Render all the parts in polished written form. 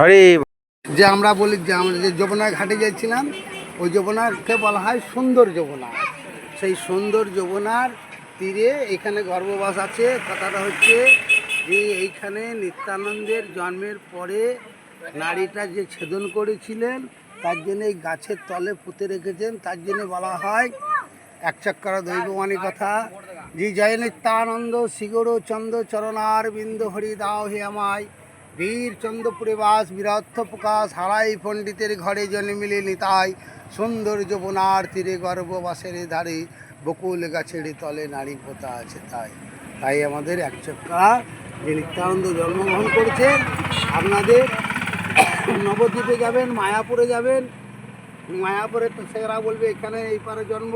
হরি যে আমরা বলি যে আমরা যে যমুনা ঘাটে গিয়েছিলাম, ওই যমুনাকে বলা হয় সুন্দর যমুনা। সেই সুন্দর যমুনার তীরে এখানে গর্ভবাস আছে। কথাটা হচ্ছে যে এইখানে নিত্যানন্দের জন্মের পরে নারীটা যে ছেদন করেছিলেন, তার জন্য এই গাছের তলে পুঁতে রেখেছেন। তার জন্য বলা হয় এক চক্কর দৈববাণী কথা, যে জয় নিত্যানন্দ শ্রীগুরু চন্দ্র চরণার বিন্দু হরি দাও হে আমায়, বীর চন্দ্রপুরে বাস বীরত্ব প্রকাশ, হারাই পণ্ডিতের ঘরে জন্মিলে নিতাই, সুন্দর যমুনার তীরে গর্ভবাসের ধারে, বকুল গাছের তলে নারী পোতা আছে তাই। তাই আমাদের এক চক্কা যে নিত্যানন্দ জন্মগ্রহণ করেছেন, আপনাদের নবদ্বীপে যাবেন, মায়াপুরে যাবেন, মায়াপুরে তো সেরা বলবে এখানে এই পারে জন্ম,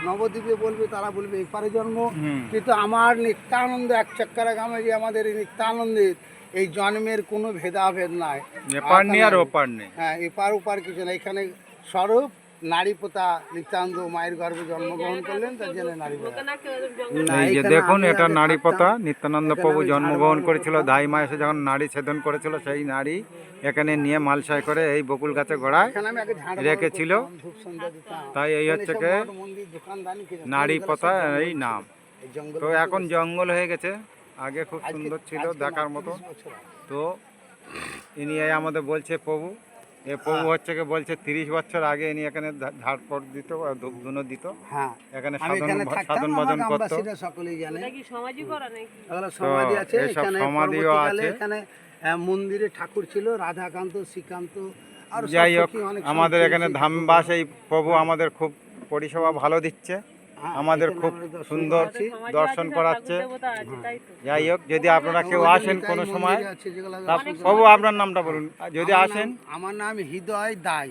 নবদ্বীপে বলবে তারা বলবে এই পারে জন্ম। কিন্তু আমার নিত্যানন্দ এক চক্করা গ্রামে যে আমাদের এই নিত্যানন্দের এই জন্মের কোনো ভেদাভেদ নাই, এপার নেই আর ওপার নেই। হ্যাঁ, এপার ওপার কিছু না, এখানে স্বরূপ নারী পোতা নিত্যানন্দ মায়ের গর্ভে জন্মগ্রহণ করলেন, তার জন্য নারী পোতা। এই যে দেখুন, এটা নারী পোতা। নিত্যানন্দ প্রভু জন্মগ্রহণ করেছিল, ধাই মা এসে যখন নারী ছেদন করেছিল, সেই নারী এখানে নিয়ে মালসায় করে এই বকুল গাছে গোড়ায় রেখেছিল। তাই এই হচ্ছে কে নারী পোতা এই নাম। তো এখন জঙ্গল হয়ে গেছে, আগে খুব সুন্দর ছিল দেখার মতো। তো ইনি আমাদের বলছে প্রভু, এ প্রভু হচ্ছে কে বলছে 30 বছর আগে ইনি এখানে ঝাড়পট দিত, ধূপ ধুনো দিত, এখানে সাধন ভজন করতো। সকলেই জানে এইসব সমাধিও আছে। এখানে মন্দিরে ঠাকুর ছিল রাধাকান্ত, শ্রীকান্ত। আর যাই হোক, আমাদের এখানে ধামবাস এই প্রভু আমাদের খুব পরিষেবা ভালো দিচ্ছে, আমাদের খুব সুন্দর দর্শন করাচ্ছে। যাই হোক, যদি আপনারা কেউ আসেন কোনো সময়, প্রভু আপনার নামটা বলুন যদি আসেন। আমার নাম হৃদয় দাই।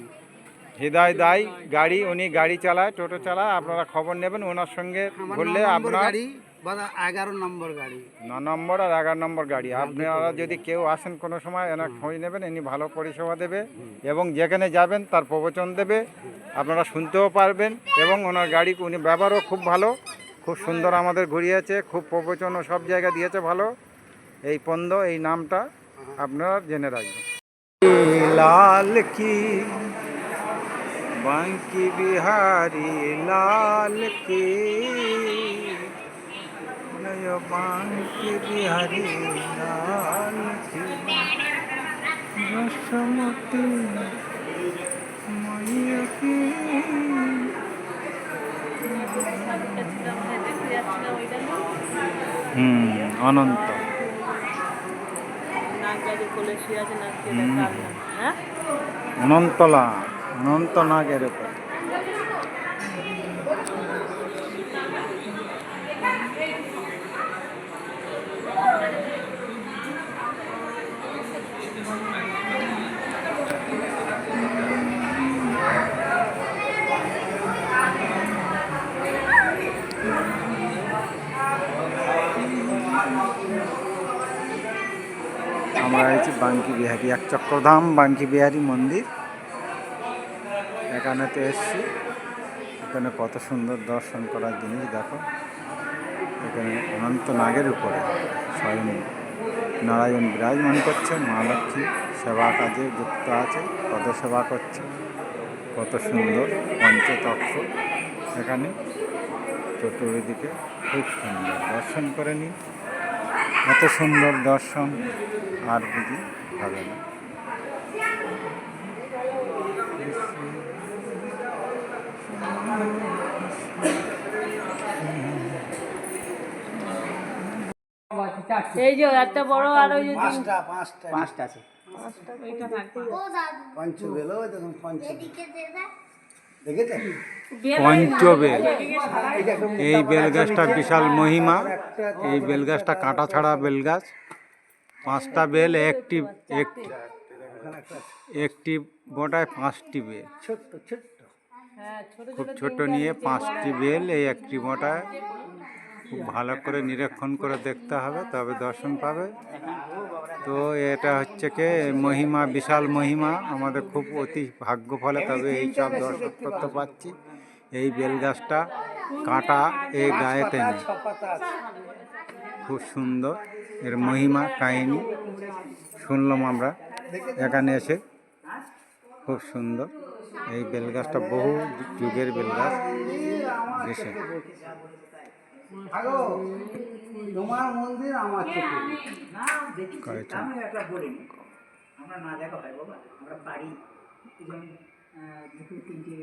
হৃদয় দাই গাড়ি, উনি গাড়ি চালায়, টোটো চালায়। আপনারা খবর নেবেন ওনার সঙ্গে বললে, আপনার 11 নম্বর গাড়ি, 9 নম্বর আর 11 নম্বর গাড়ি। আপনারা যদি কেউ আসেন কোনো সময়, এনার খোঁজ নেবেন, ইনি ভালো পরিষেবা দেবে এবং যেখানে যাবেন তার প্রবচন দেবে, আপনারা শুনতেও পারবেন। এবং ওনার গাড়ি উনি ব্যবহারও খুব ভালো, খুব সুন্দর আমাদের ঘুরিয়েছে, খুব প্রবচনও সব জায়গা দিয়েছে ভালো। এই পন্দ এই নামটা আপনারা জেনে রাখবেন। লাল কি বাঙ্কি বিহারি লাল কি, বাঙ্কি বিহারি লাল কি, রসমতি মাইয়া কি। অনন্ত অনন্তলা অনন্ত নাগের উপর। আমরা আছি বাঙ্কি বিহারি, এক চক্রধাম বাঙ্কি বিহারি মন্দির। এখানে তো এসছি, এখানে কত সুন্দর দর্শন করার জিনিস দেখো। এখানে অনন্ত নাগের উপরে স্বয়ং নারায়ণ বিরাজমান করছে, মা লক্ষ্মী সেবা কাজে যুক্ত আছে, পদ সেবা করছে। কত সুন্দর পঞ্চতত্ত্ব এখানে চতুর্দিকে, খুব সুন্দর দর্শন করে নিই। এত সুন্দর দর্শন আর বুঝি হবে না। এই যে একটা বড় আর ওই যে পাঁচটা আছে। পঞ্চবেল, ওই দেখুন পঞ্চবেল, এই বেলগাছটা বিশাল মহিমা। এই বেলগাছটা কাঁটা ছাড়া বেলগাছ। 5টা বেল, একটি মোটায় 5টি বেল, খুব ছোট নিয়ে 5টি বেল এই একটি মোটায়। খুব ভালো করে নিরীক্ষণ করে দেখতে হবে, তবে দর্শন পাবে। তো এটা হচ্ছে কে মহিমা, বিশাল মহিমা। আমাদের খুব অতি ভাগ্য ফলে তবে এই সব দর্শন করতে পারছি। এই বেলগাছটা কাঁটা এই গায়েতে নেই, খুব সুন্দর এর মহিমা কাহিনী শুনলাম আমরা। এখানে এসে খুব সুন্দর। এই বেলগাছটা বহু যুগের বেলগাছ এসে আগো, তোমার মন্দির আমার চোখে। করেছেন। আমরা না দেখা হয় বাবা, আমরা বাড়ি দুটো তিনটে